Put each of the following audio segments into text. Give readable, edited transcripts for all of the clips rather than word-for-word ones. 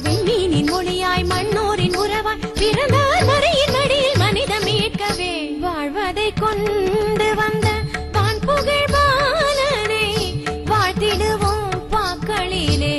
விண்மீனின் மொழியாய் மண்ணோரின் உறவாய் பிறந்தார் மறையின் மடியில் மனிதம் மீட்கவே வாழ்வதை கொண்டு வந்த வான் புகழ் பாலனை வாழ்த்திடுவோம் பாக்களிலே.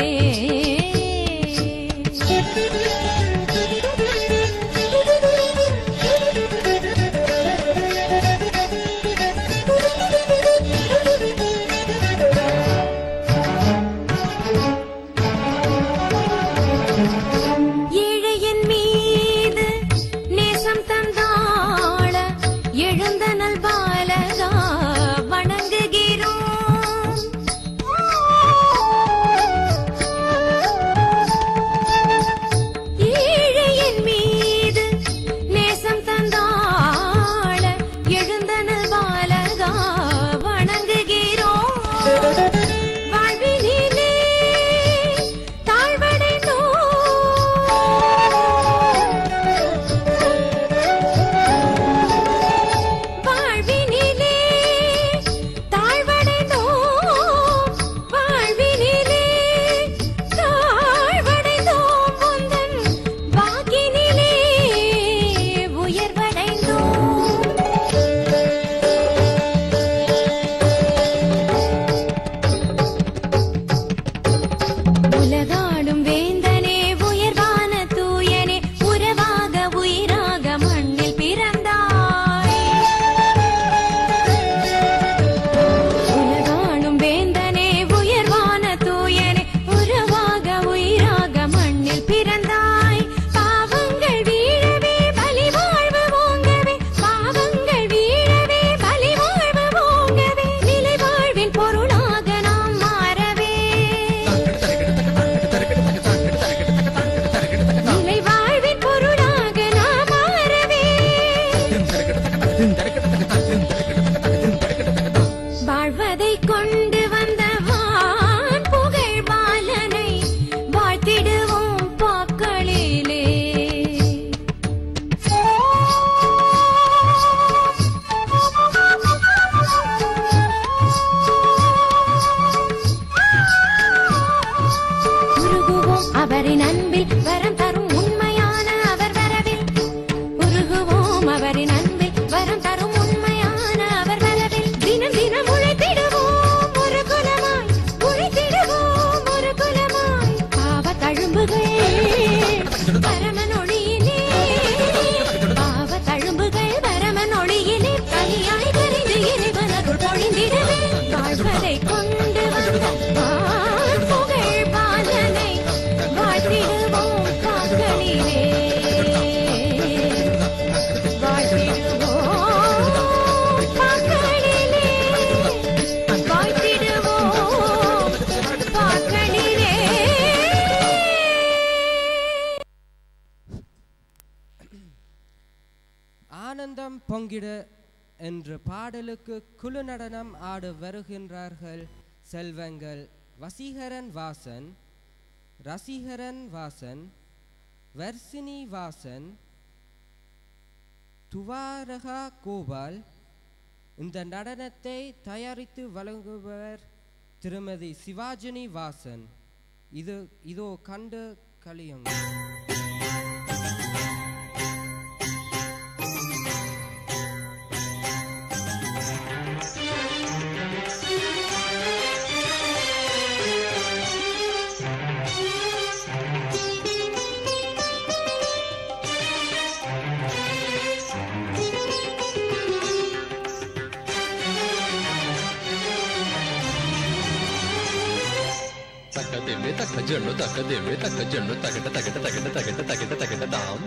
ஆனந்தம் பொங்கிட என்ற பாடலுக்கு குழு நடனம் ஆட வருகின்றார்கள் செல்வங்கள் வசீகரன் வாசன், ரசிகரன் வாசன், வர்சினி வாசன், துவாரகா கோபால். இந்த நடனத்தை தயாரித்து வழங்குபவர் திருமதி சிவாஜினி வாசன். இதோ கண்டு கலியம். Takajunu takadimi takajunu takata takata takata takata takata takata dam.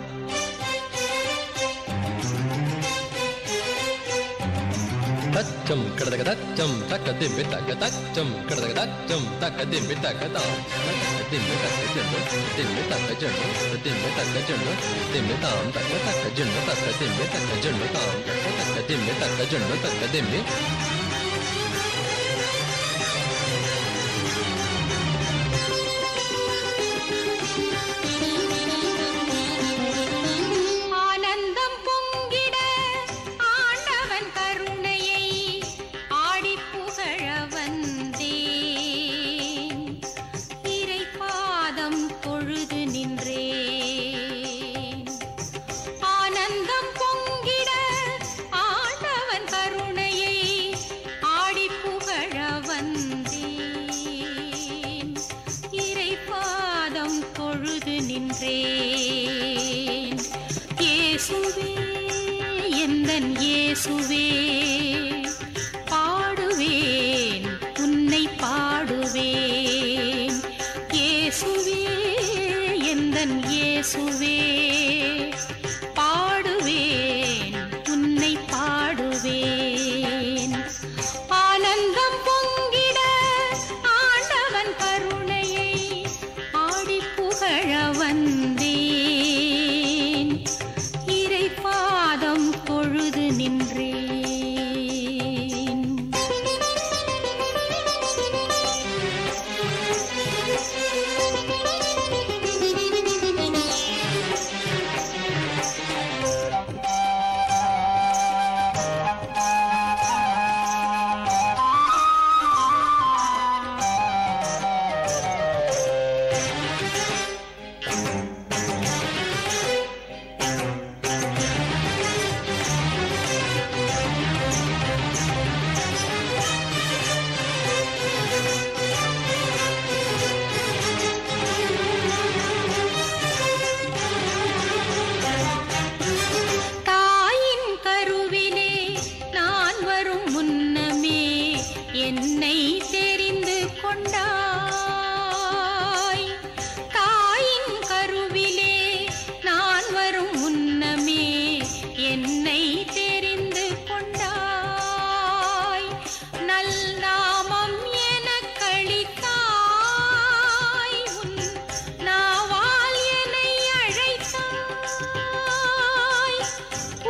Tachum kadakadachum takadimi takatachum kadakadachum takadimi takadam. Takadimi takajunu takadimi takajunu takadimi takajunu takadimi dam takajunu takadimi takajunu dam takadimi takajunu takadimi. பொழுது நின் என்னை தெரிந்து கொண்டாய். தாயின் கருவிலே நான் வரும் முன்னமே என்னை தெரிந்து கொண்டாய். நல்நாமம் எனக்களித்தாய். உன் நாவால் என்னை அழைத்தாய்.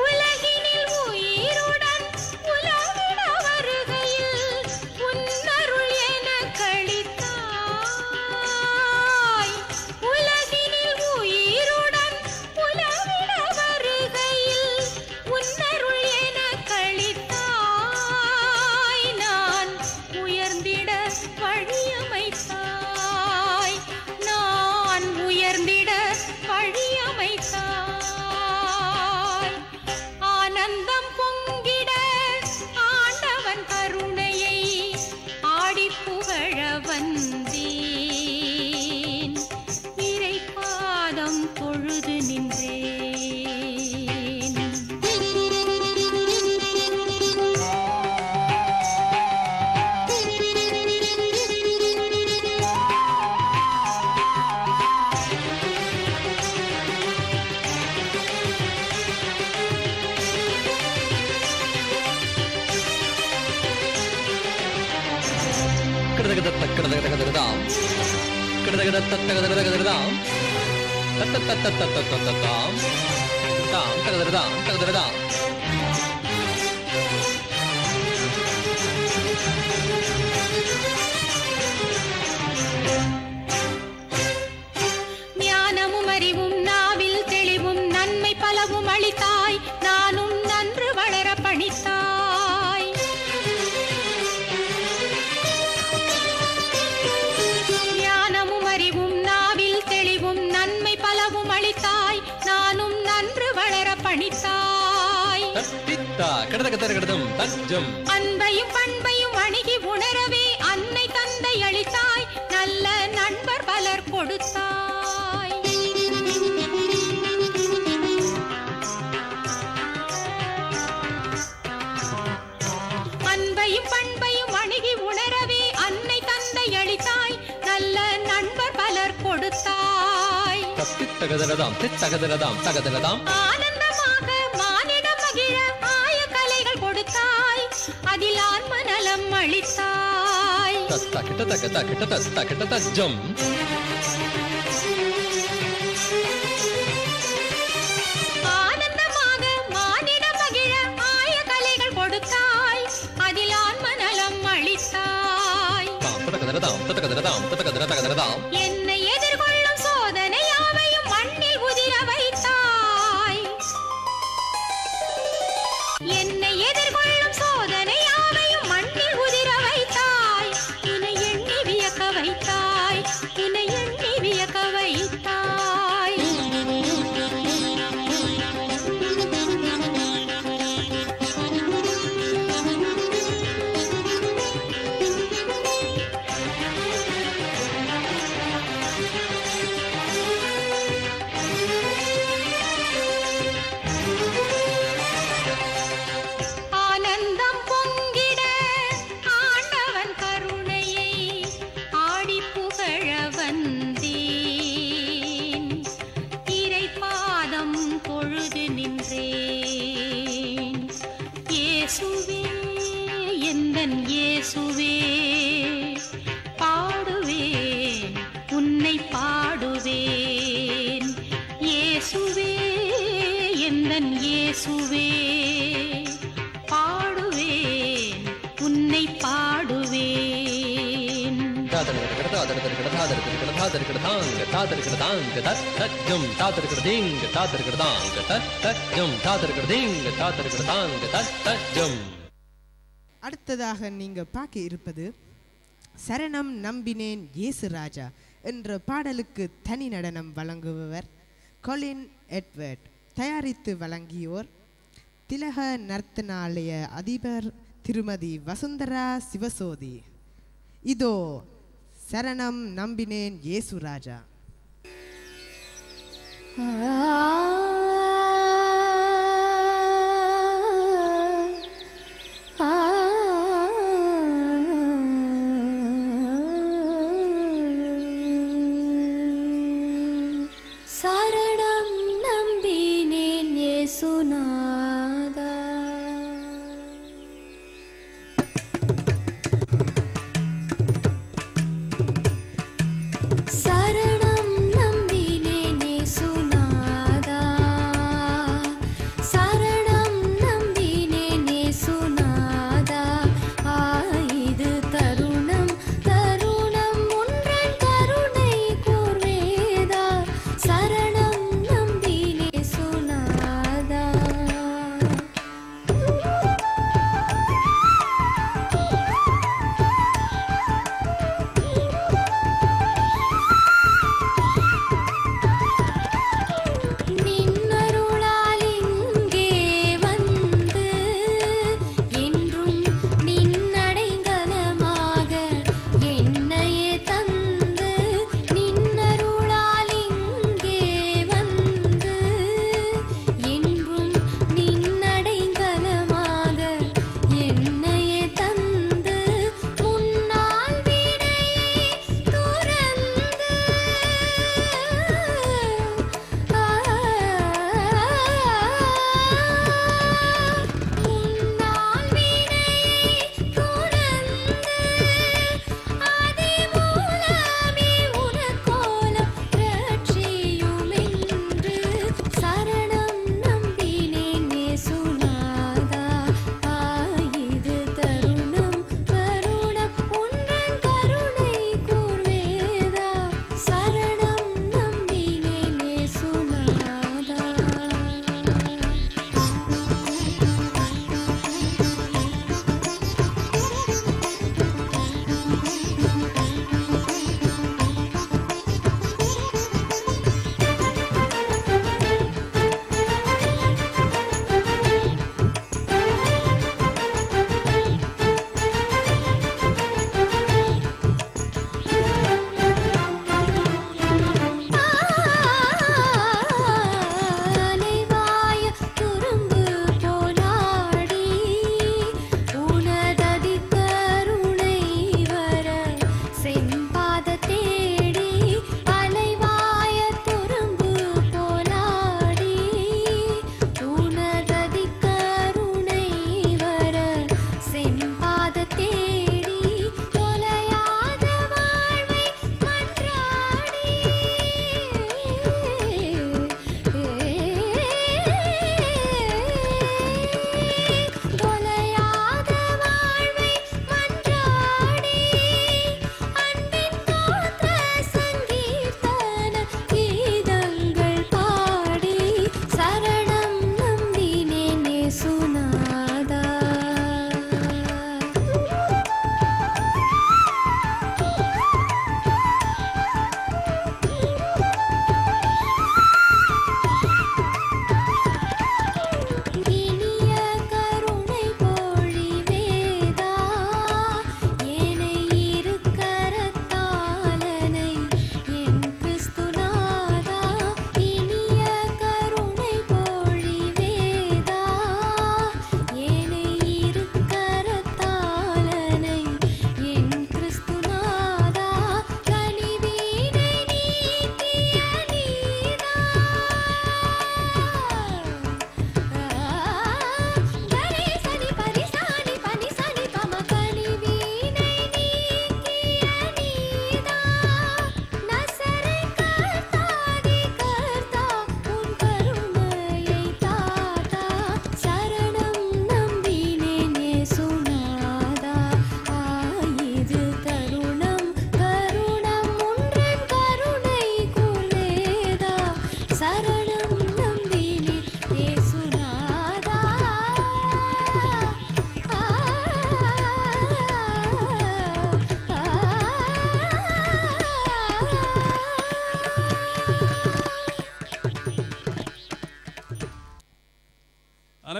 உலகினில் உயிருடன் உலவிட வருகையில் உன்னருள் எனக்களித்தாய். உலகினில் உயிருடன் உலவிட வருகையில் உன்னருள் எனக்களித்தாய். நான் உயர்ந்திட வழியமைத்தாய். நான் உயர்ந்திட வழியமைத்தாய். ஆனந்தம் பொங்கிட ஆண்டவன் கருணையை ஆடிப் புகழ வந்தேன். இறைபாதம் தொழுது நின்றேன். கடதகதத்தக்கடதகதகதகததாம். கடதகதத்தத்தகதகதகததாம். தத்தத்தத்தத்தத்தத்தத்தத்தாம். தாம் தகதகதாம் தகதகதாம். ஞானமும் அறிவும் நாவில் தெளிவும் நன்மை பலவும் அளித்தாய். நானும் நன்று வளர பணித்தாய். ஞானமும் அறிவும் நாவில் தெளிவும் நன்மை பலவும் அளித்தாய். நானும் நன்று வளர பணித்தாய். தத்தித்தா கடதகதகதகதம் தஜ்ஜம். அன்பையும் பண்பையும் அணுகி உணரவே அன்னை தந்தை அளித்தாய். நல்ல நண்பர் பலர் கொடுத்தாய். அன்பையும் பண்பையும் அணுகி உணரவே அன்னை தந்தை அளித்தாய். நல்ல நண்பர் பலர் கொடுத்தாய். தத்தித்தகதகதாம் தித்தகதகதாம் தகதகதாம். ஆனந்தமாக மானிட மகிழ ஆய கலைகள் கொடுத்தாய். அதில் ஆன்ம நலம் அளித்தாய். தத்தகிட்டதகதகிட்டதத்தகிட்டதஜ்ஜம். ஆனந்தமாக மானிட மகிழ ஆய கலைகள் கொடுத்தாய். அதில் ஆன்ம நலம் அளித்தாய். தாம் ததகதகதாம் ததகதகதாம் ததகதகதகதகதாம். என்னை எதிர்கொள்ளும் சோதனை யாவையும் மண்ணில் உதிர வைத்தாய். என்னை எதிர்கொள்ளும் சோதனை யாவையும் மண்ணில் உதிர வைத்தாய். இனை எண்ணி வியக்க வைத்தாய். இனை எண்ணி வியக்க வைத்தாய். ஆனந்தம் பொங்கிட ஆண்டவன் கருணையை ஆடிப் புகழ வந்தேன். இறைபாதம் தொழுது நின்றேன். இயேசுவே எந்தன் இயேசுவே பாடுவேன் உன்னை பாடுவேன். இயேசுவே எந்தன் இயேசுவே பாடுவேன் உன்னை பாடுவேன். தாதர்கடதாதர்கடதாதர்கடதாதர்கடதாங்க தாதர்கடதாங்க தத்தஜ்ஜம் தாதர்கடதீங்க தாதர்கடதாங்க தத்தஜ்ஜம் தாதர்கடதீங்க தாதர்கடதாங்க தத்தஜ்ஜம். அடுத்ததாக நீங்க பார்க்க இருப்பது சரணம் நம்பினேன் இயேசு ராஜா என்ற பாடலுக்கு தனி நடனம் வழங்குபவர் கொலின் எட்வர்ட். தயாரித்து வழங்கியோர் திலக நர்த்தனாலய அதிபர் திருமதி வசுந்தரா சிவசோதி. இதோ சரணம் நம்பினேன் இயேசு ராஜா.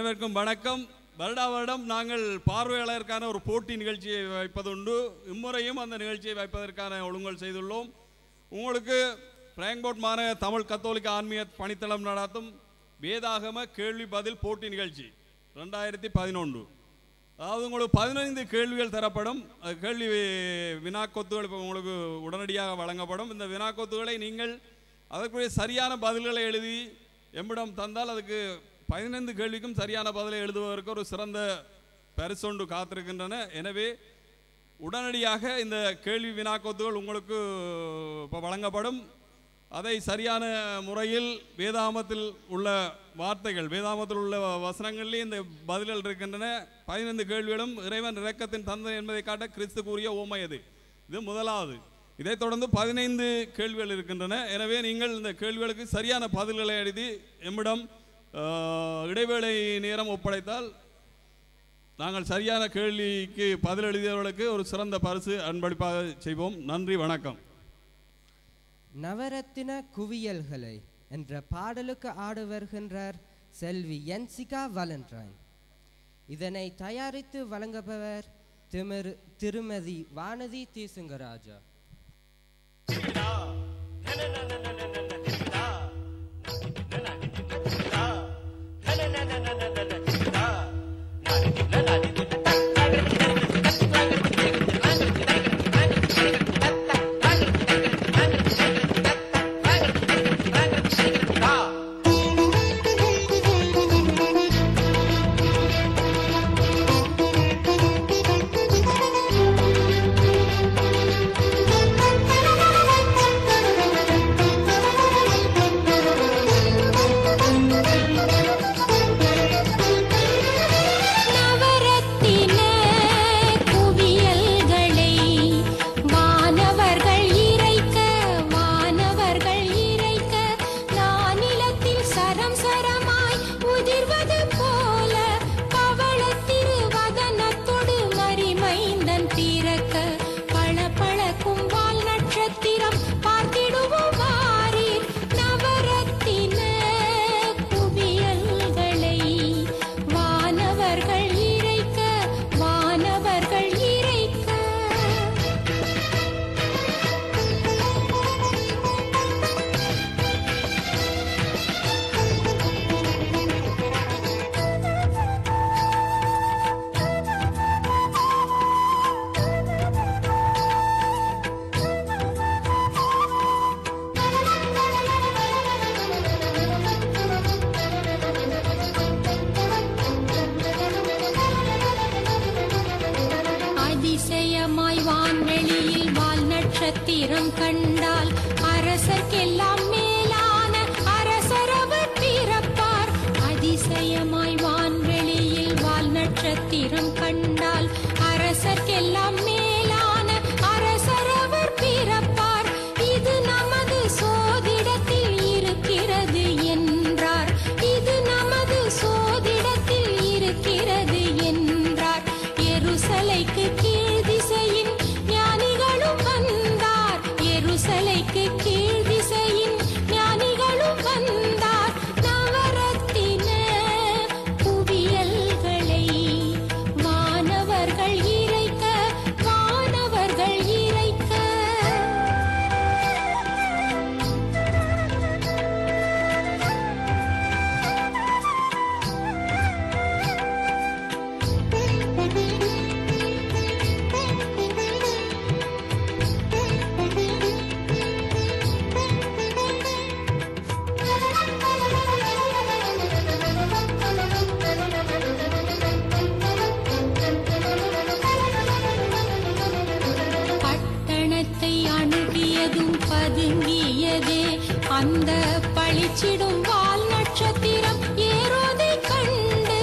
அனைவருக்கும் வணக்கம். வருடா வருடம் நாங்கள் பார்வையாளருக்கான ஒரு போட்டி நிகழ்ச்சியை வைப்பதுண்டு. இம்முறையும் அந்த நிகழ்ச்சியை வைப்பதற்கான ஒழுங்குகள் செய்துள்ளோம். உங்களுக்கு பிராங்க்போர்ட் மாநகர தமிழ் கத்தோலிக்க ஆன்மீக பணித்தளம் நடத்தும் வேதாகம கேள்வி பதில் போட்டி நிகழ்ச்சி 2011. அதாவது உங்களுக்கு 15 கேள்விகள் தரப்படும். கேள்வி வினாக்கொத்துகள் இப்போ உங்களுக்கு உடனடியாக வழங்கப்படும். இந்த வினாக்கொத்துகளை நீங்கள் அதற்குரிய சரியான பதில்களை எழுதி எம்மிடம் தந்தால் அதுக்கு 15 கேள்விக்கும் சரியான பதிலை எழுதுவதற்கு ஒரு சிறந்த பரிசொன்று காத்திருக்கின்றன. எனவே உடனடியாக இந்த கேள்வி வினாக்கொத்துகள் உங்களுக்கு இப்போ வழங்கப்படும். அதை சரியான முறையில் வேதாகமத்தில் உள்ள வார்த்தைகள், வேதாகமத்தில் உள்ள வசனங்களிலே இந்த பதில்கள் இருக்கின்றன. 15 கேள்விகளும் இறைவன் இரக்கத்தின் தந்தை என்பதை காட்ட கிறிஸ்து கூறிய ஓமை இது முதலாவது. இதைத் தொடர்ந்து 15 கேள்விகள் இருக்கின்றன. எனவே நீங்கள் இந்த கேள்விகளுக்கு சரியான பதில்களை எழுதி எம்மிடம் இடைவேளை நேரம் ஒப்படைத்தால் நாங்கள் சரியான கேள்விக்கு பதில் எழுதியவர்களுக்கு ஒரு சிறந்த பரிசு அன்பளிப்பாக செய்வோம். நன்றி, வணக்கம். நவரத்தின குவியல்களை என்ற பாடலுக்கு ஆடு வருகின்றார் செல்வி யன்சிகா வாலண்டைன். இதனை தயாரித்து வழங்குபவர் திருமதி வானதி தேசுங்கராஜா. நட்சத்திரம் கண்டால் அரசர்க்கெல்லாம் மேலான அரசரவர் பிறப்பார். அதிசயமாய் வான்வெளியில் வால் நட்சத்திரம் கண்டால் அரசர்க்கெல்லாம் மேலான அரசரவர் பிறப்பார். இது நமது சோதிடத்தில் இருக்கிறது என்றார். இது நமது சோதிடத்தில் இருக்கிறது என்றார். எருசலைக்கு கீழ் திசையின் ஞானிகளும் வந்தார். எருசலைக்கு கீழ் திசையின் ஞானிகளும் வந்தார். நவரத்தின குவியல்களை வானவர்கள் இறைக்க, வானவர்கள் இறைக்க. பட்டணத்தை அணுகியதும் பதுங்கியதே அந்த பளிச்சிடும் வால் நட்சத்திரம் ஏரோதை கண்டு.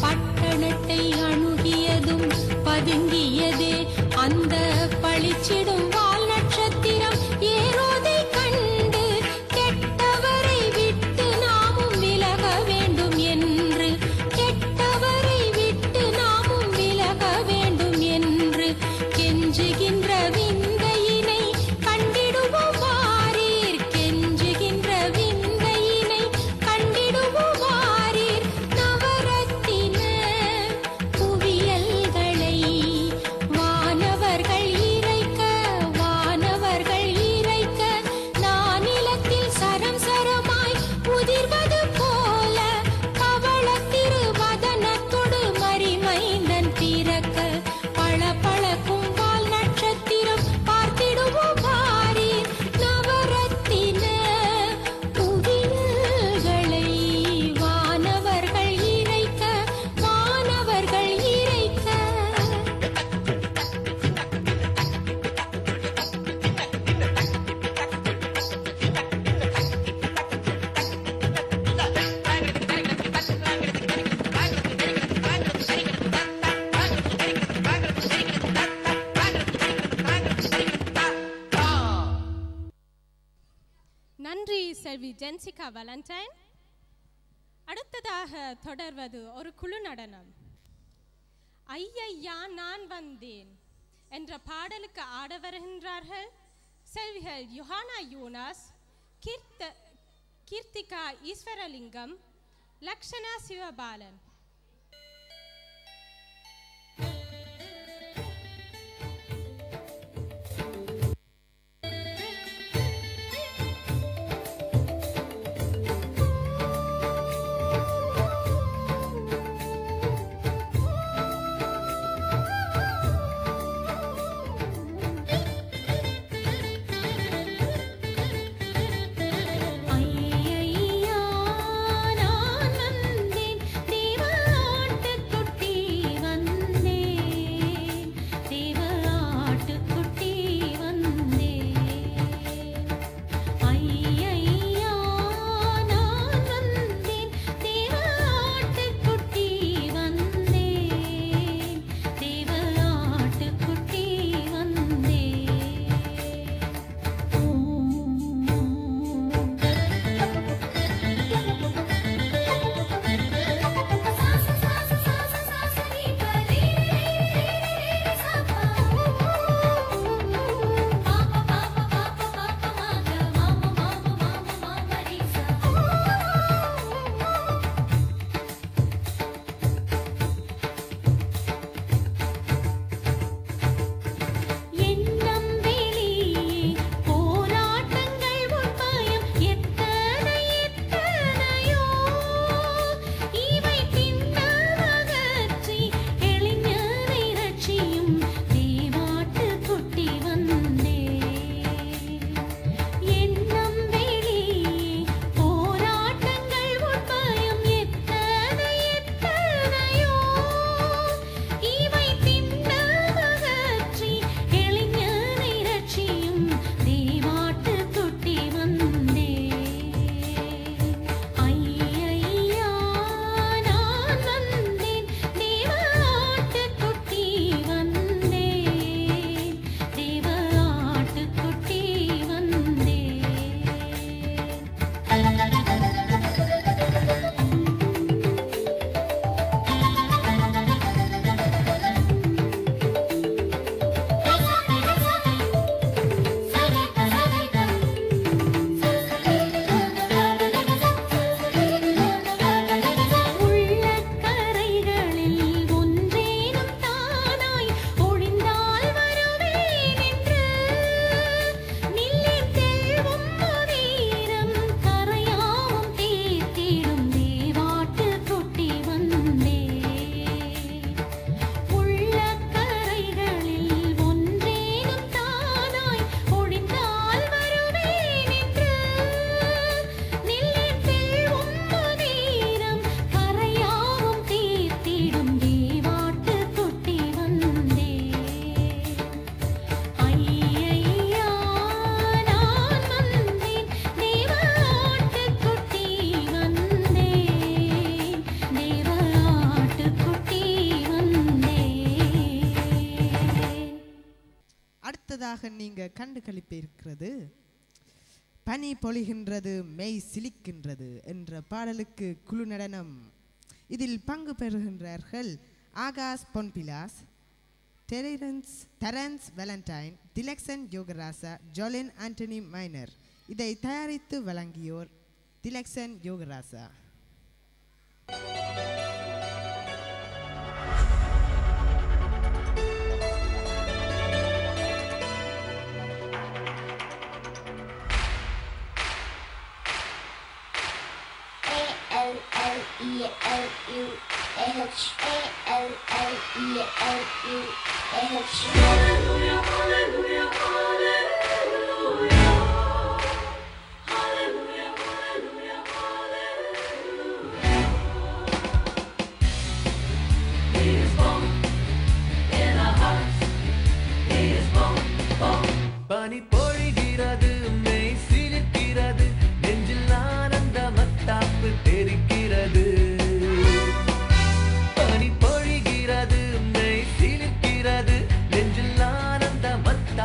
பட்டணத்தை அணுகியதும் பதுங்கியதே அந்த பளிச்சிடும் வால் நட்சத்திரம் ஏரோதை கண்டு. கெட்டவரை விட்டு நாமும் விலக வேண்டும் என்று, கெட்டவரை விட்டு நாமும் விலக வேண்டும் என்று கெஞ்சுகின்ற விந்தையினை கண்டிடுவோம் வாரீர். கெஞ்சுகின்ற விந்தையினை செல்வி ஜென்சிகா வேலண்டைன். அடுத்ததாக தொடர்வது ஒரு குழு நடனம். ஐயையா நான் வந்தேன் என்ற பாடலுக்கு ஆட வருகின்றார்கள் செல்விகள் யுஹானா யூனாஸ், கீர்த்திகா ஈஸ்வரலிங்கம், லக்ஷனா சிவபாலன். நீங்க கண்டு களிப்பிருக்கிறது பனி பொழிகின்றது மெய் சிலிக்கின்றது என்ற பாடலுக்கு குழு நடனம். இதில் பங்கு பெறுகின்றார்கள் Akash Ponpilas, Terrence Valentine, Thilakshan Yogarasa, Joleen Anthony minor. இதை தயாரித்து வழங்கியோர் Dilakshan Yogarasa. Hallelujah, hallelujah, hallelujah. Hallelujah, hallelujah, hallelujah. He is born in our hearts. He is born, born. பனி பொழிகிறது, மெய் சிலிர்க்கிறது, நெஞ்சில் ஆனந்த மத்தாப்பு தெரிக்கிறது. பனி பொழிகிறது, மெய் சிலிர்க்கிறது, நெஞ்சில் ஆனந்த மத்தாப்பு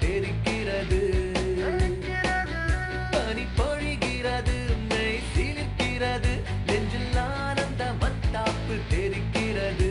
தெரிக்கிறது பனி பொழிகிறது மெய் சிலிர்க்கிறது நெஞ்சில் ஆனந்த மத்தாப்பு தெரிக்கிறது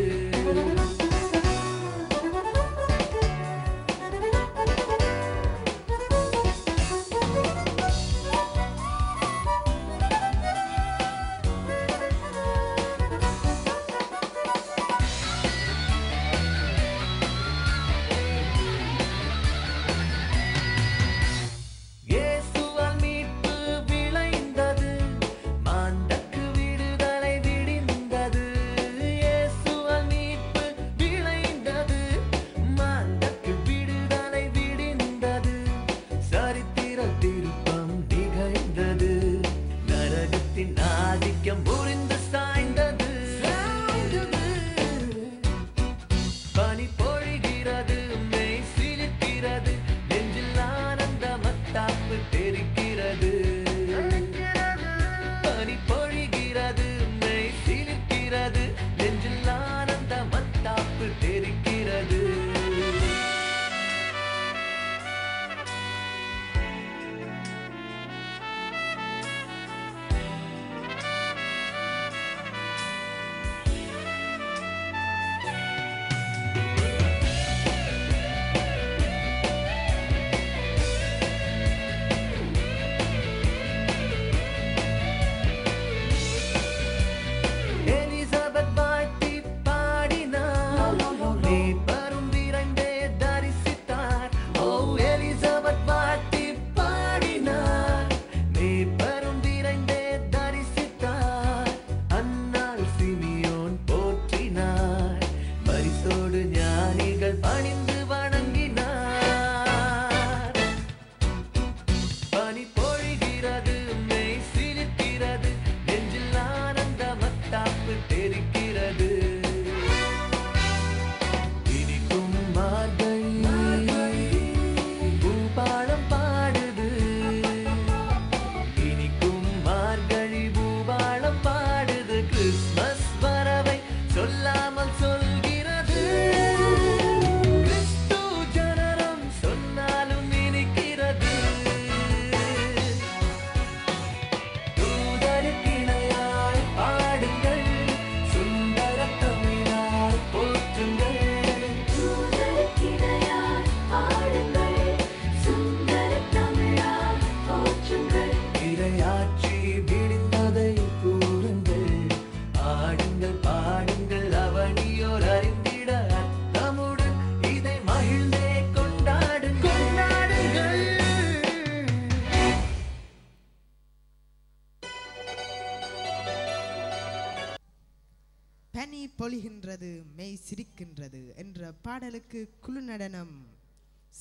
பனி பொழிகின்றது மெய் சிரிக்கின்றது என்ற பாடலுக்கு குழு நடனம்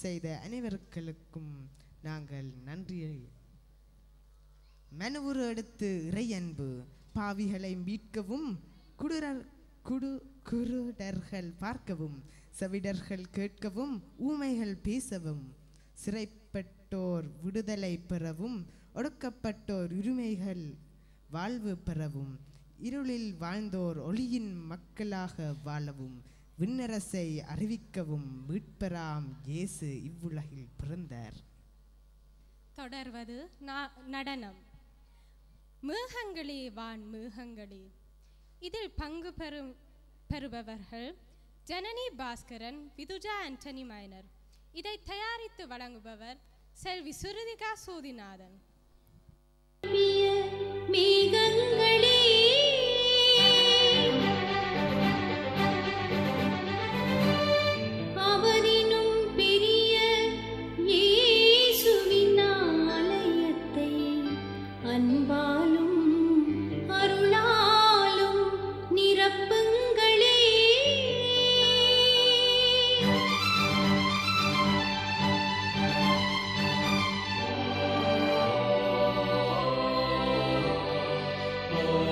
செய்த அனைவருக்கும் நாங்கள் நன்றியை மனுவுரு எடுத்து இறையன்பு பாவிகளை மீட்கவும் குருடர்கள் பார்க்கவும் செவிடர்கள் கேட்கவும் ஊமைகள் பேசவும் சிறைப்பட்டோர் விடுதலை பெறவும் ஒடுக்கப்பட்டோர் உரிமைகள் வாழ்வு பெறவும் இருளில் வாழ்ந்தோர் ஒளியின் மக்களாக வாழவும் விண்ணரசை அறிவிக்கவும் மீட்பராம் இயேசு இவ்வுலகில் பிறந்தார். தொடர்வது நடனம். மேகங்களே வான் மேகங்களே. இதில் பங்கு பெறுபவர்கள் ஜனனி பாஸ்கரன், விதுஜா ஆண்டனி மைனர். இதை தயாரித்து வழங்குபவர் செல்வி சுருதிகா சோதிநாதன். மேகங்களே அவரினும் பெரிய இயேசுவின் ஆலயத்தை அன்பாலும் அருளாலும் நிரப்புங்களே. Oh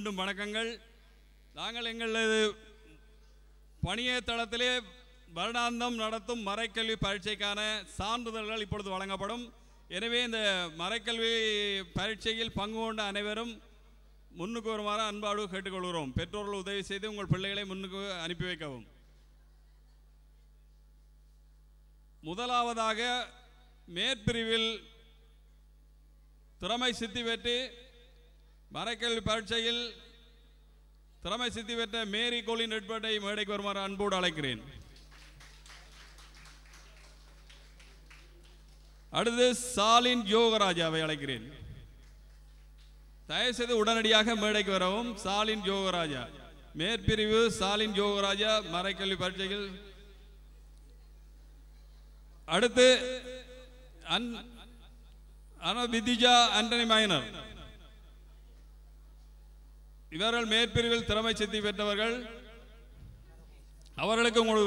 மீண்டும் வணக்கங்கள். நாங்கள் எங்களது பணிய தளத்திலே வருடாந்தம் நடத்தும் மறைக்கல்வி பரீட்சைக்கான சான்றிதழ்கள் இப்பொழுது வழங்கப்படும். எனவே இந்த மறைக்கல்வி பரீட்சையில் பங்கு கொண்ட அனைவரும் முன்னுக்கு வருமாறு அன்பாடு கேட்டுக்கொள்கிறோம். பெற்றோர்கள் உதவி செய்து உங்கள் பிள்ளைகளை முன்னுக்கு அனுப்பி வைக்கவும். முதலாவதாக மேற்பிரிவில் திறமை சித்தி பெற்று மறைக்கல்வி பரீட்சையில் திறமை சித்தி பெற்ற மேரி கோலின் எட்வர்டை மேடைக்கு வருமாறு அன்போடு அழைக்கிறேன். அடுத்து சாலின் யோகராஜாவை அழைக்கிறேன். தயவுசெய்து உடனடியாக மேடைக்கு வரவும். சாலின் யோகராஜா, மேற்பிரிவு சாலின் யோகராஜா மறைக்கல்வி பரீட்சையில். அடுத்து விதிஜா ஆண்டனி மைனர். இவர்கள் மேற்பிரிவில் திறமை சித்தி பெற்றவர்கள். அவர்களுக்கு உங்கள்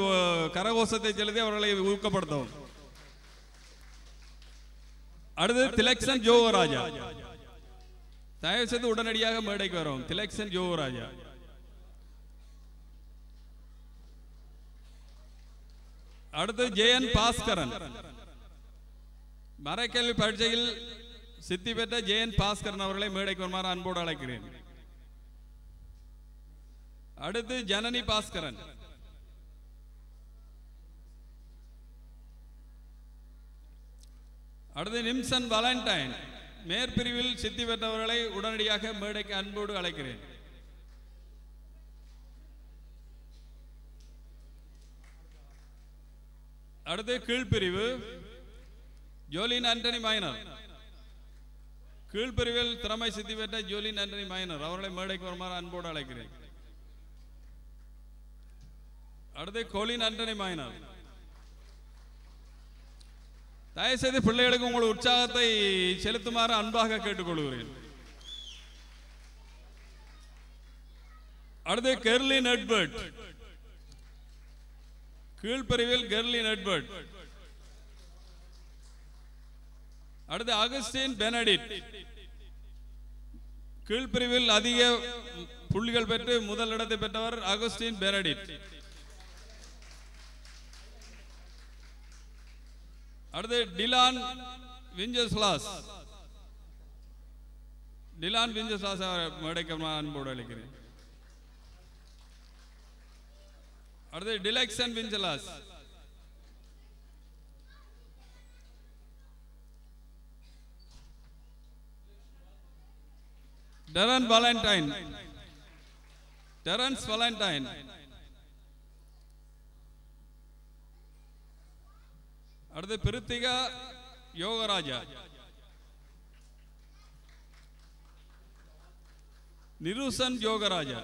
கரகோஷத்தை செலுத்தி அவர்களை ஊக்கப்படுத்தவும். அடுத்து திலக்ஷன் யோகராஜா, தயவு செய்து உடனடியாக மேடைக்கு வரும். திலக்ஷன் யோகராஜா. அடுத்து ஜெயன் பாஸ்கரன், மறைக்கல்வி பரீட்சையில் சித்தி பெற்ற ஜெயன் பாஸ்கரன் அவர்களை மேடைக்கு வருமாறு அன்போடு அழைக்கிறேன். அடுத்து ஜனனி பாஸ்கரன். அடுத்து நிம்சன் வாலண்டைன், மேற்பிரிவில் சித்தி பெற்றவர்களை உடனடியாக மேடைக்கு அன்போடு அழைக்கிறேன். அடுத்து கீழ்பிரிவு ஜோலின் ஆண்டனி மைனர், கீழ்பிரிவில் திறமை சித்தி பெற்ற ஜோலின் ஆண்டனி மைனர் அவர்களை மேடைக்கு வருமாறு அன்போடு அழைக்கிறேன். அடுத்து கோலின் ஆண்டனி மைனர். தயவுசெய்து பிள்ளைகளுக்கு உங்கள் உற்சாகத்தை செலுத்துமாறு அன்பாக கேட்டுக்கொள்கிறேன். அடுத்து கெர்லின் எட்வர்ட், கீழ்பிரிவில் கெர்லின் எட்வர்ட். அடுத்து அகஸ்டின் பெனடிட், கீழ்பிரிவில் அதிக புள்ளிகள் பெற்று முதல் இடத்தை பெற்றவர் அகஸ்டின் பெனடிட். அடுத்து டிலான் விஞ்சஸ்லாஸ், டிலான் விஞ்சஸ்லாஸ் மேடைக்கு அன்போடு அழைக்கிறேன். அடுத்து Dilakshan Wenceslas. Terrence Valentine, Terrence Valentine. அடுத்து பிருத்திகா யோகராஜா. நிருசன் யோகராஜா.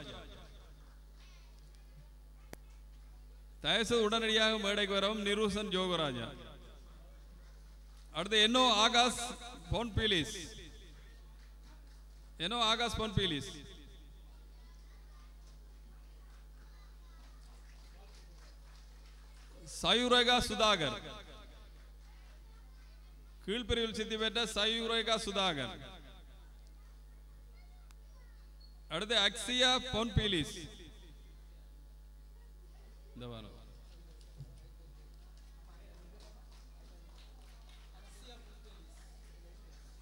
தயவுசெய்து உடனடியாக மேடைக்கு வரவும். நிருசன் யோகராஜா. அடுத்து என்னோ ஆகாஷ் பொன்பீலிஸ், என்னோ ஆகாஷ் பொன்பீலிஸ். சயுரேகா சுதாகர், கீழ்பிரிவில் சித்தி பெற்ற சயுரேகா சுதாகர். அடுத்து அக்ஸியா பொன்பீலிஸ்.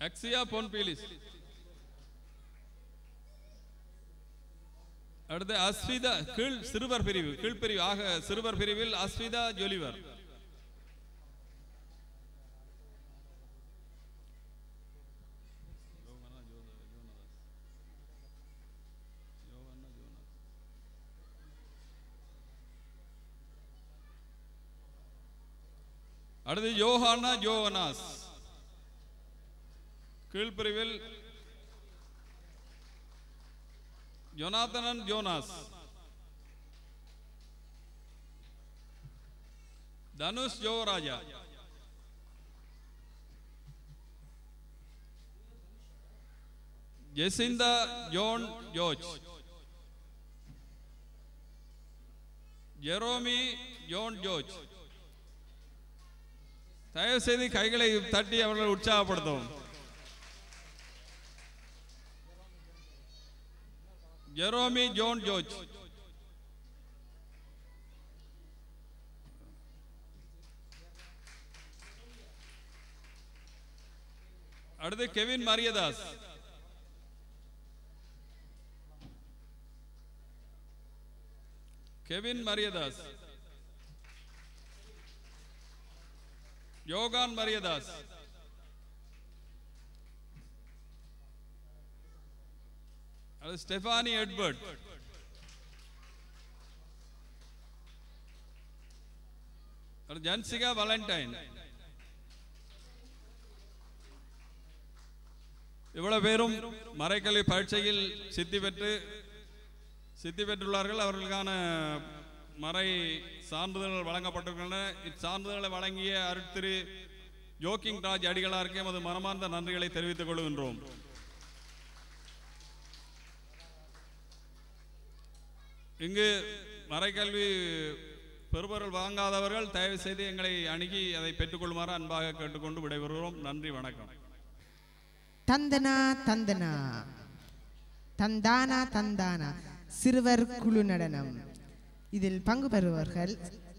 அக்ஸியா பொன்பீலிஸ். அடுத்து அஸ்விதா, கீழ் சிறுவர் பிரிவு, கீழ்பிரிவு ஆக சிறுவர் பிரிவில் அஸ்விதா ஜொலிவர். அடுத்து யோஹானா ஜோவனாஸ், கீழ்பிரிவில் Jonathanan Jonas. Dhanush Yogarajah. Jacintha John George. Jeremy John George. தயவு செய்து கைகளை தட்டி அவர்களை உற்சாகப்படுத்தவும். Jeremy John George. அடுத்து Kevin Mariyadas. Kevin Mariyadas. Johan Mariyadas. அது ஸ்டெஃபானி எட்வர்ட். அது ஜன்சிகா வாலண்டைன். இவ்வளவு பேரும் மறைக்கல்வி பரீட்சையில் சித்தி பெற்றுள்ளார்கள். அவர்களுக்கான மறை சான்றிதழ்கள் வழங்கப்பட்டிருக்கின்றன. இச்சான்றிதழ்களை வழங்கிய அருட்திரு ஜோக்கிங் ராஜ் அடிகளாருக்கு எமது மனமார்ந்த நன்றிகளை தெரிவித்துக் கொள்கின்றோம். இங்கு மறைக்கல்வி பெறுபொருள் வாங்காதவர்கள் தயவு செய்து எங்களை அணுகி அதை பெற்றுக்கொள்ளுமாறு அன்பாக கேட்டுக்கொண்டு விடைபெறுகிறோம். நன்றி, வணக்கம். தந்தனா தந்தனா தந்தானா தந்தானா சிறுவர் குழு நடனம். இதில் பங்கு பெறுபவர்கள்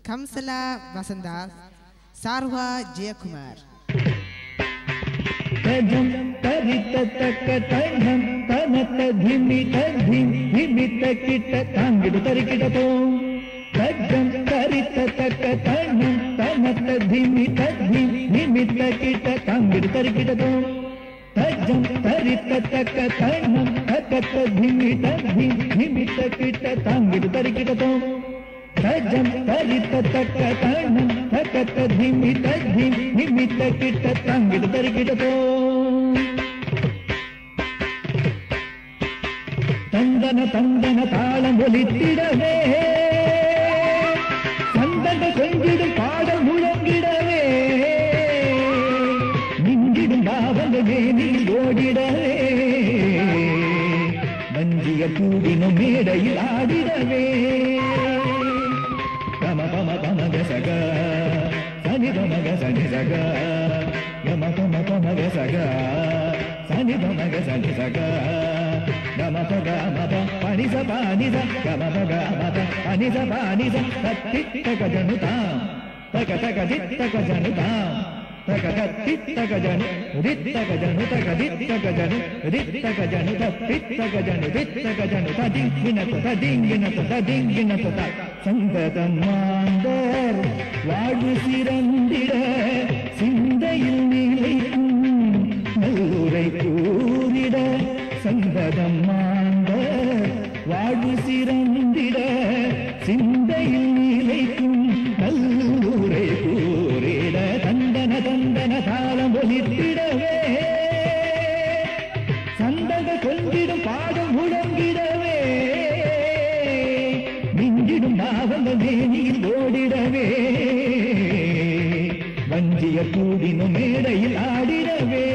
கம்சலா வசந்தா, சார்வா ஜெயக்குமார். தஜம் தரித்த தக்க தஞ்சம் தனத்த திமித திமித்த கிட்ட தாங்கிடு தரிக்கிட போம். தஜம் தரித்த தக்க தஞ்சம் தனத்த திமித திமித்த கிட்ட தாங்கிடு தரிக்கிட போம். தஜம் தரித்த தக்க தஞ்சம் தனத்த திமித திமித்த கிட்ட தாங்கிடு தரிக்கிட போம். தஜம் தரித்த தக்க தஞ்சம் தனத்த திமித திமித்த கிட்ட தாங்கிடு தரிக்கிட போம். தந்தன தந்தன தாளம் ஒலித்திடவே, சந்தன கொஞ்சிடும் பாடல் முழங்கிடவே, நின்றிடும் பாவங்கள் மேனில் ஓடிடவே, வஞ்சிய கூடினும் மேடையில் ஆடிடவே. கம கம கம கசக சனி கமக சனி சக கம கம கம கசக சனி கமக சனி சக கம பக மப பனிச பானிச கம பக மப பனிச பானிச தத்தித்தக ஜனுதாம் தக தக தித்தக ஜனுதாம் தக தத்தித்தக ஜனு தித்தக ஜனு தக தித்தக ஜனு தித்தக ஜனு தத்தித்தக ஜனு தித்தக ஜனு ததிங்கின ததிங்கின தத சங்கதம் மாந்தர் வாழ்வு சிறந்திட சிந்தையில் நிலைக்கும் நல்லுரை கூறிட. சங்கதம் மாந்தர் வாழ்வு சிறந்திட சிந்தையில் நிலைக்கும் நல்லுரை கூறிட. தந்தன தந்தன தாளம் ஒலித்திடவே, சந்தக கொண்டிடும் பாடம் முழங்கிடவே, மிஞ்சிடும் பாவங்கள் மேனியில் ஓடிடவே, வஞ்சிய கூடினும் மேடையில் ஆடிடவே.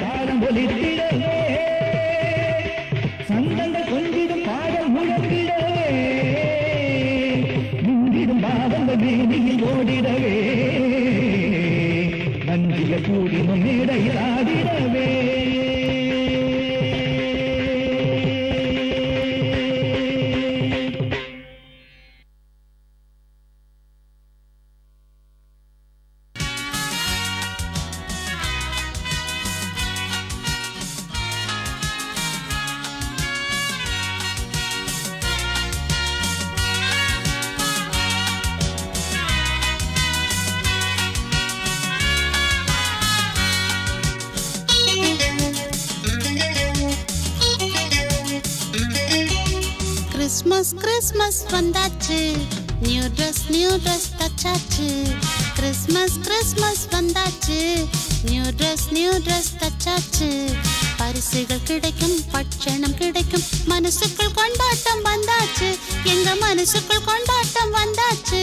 தாளம் ஒலித்திடவே, சந்தன கொஞ்சிடும் பாடல் முழங்கிடவே, முந்திடும் பாவங்கள் மேனியில் ஓடிடவே, வஞ்சிய கூடினும் மேடையில் ஆடிடவே. கிறிஸ்மஸ் வந்தாச்சு, நியூ ட்ரெஸ் தச்சாச்சு. கிறிஸ்மஸ் வந்தாச்சு, நியூ ட்ரெஸ் தச்சாச்சு. பரிசுகள் கிடைக்கும் பட்சணம் கிடைக்கும் மனசுக்குள் கொண்டாட்டம் வந்தாச்சு எங்க மனசுக்குள் கொண்டாட்டம் வந்தாச்சு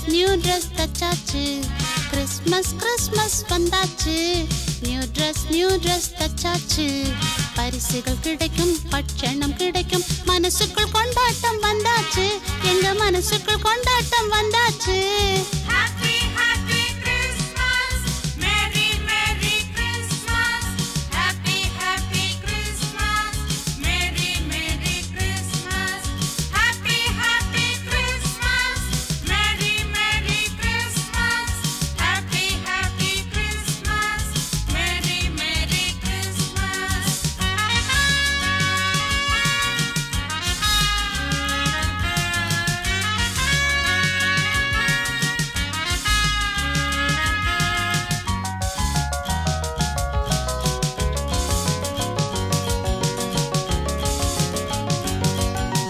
நியூ ட்ரெஸ் தச்சாச்சு கிறிஸ்மஸ் வந்தாச்சு நியூ ட்ரெஸ் தச்சாச்சு பரிசுகள் கிடைக்கும் பட்சணம் கிடைக்கும் மனசுக்குள் கொண்டாட்டம் வந்தாச்சு எங்க மனசுக்குள் கொண்டாட்டம்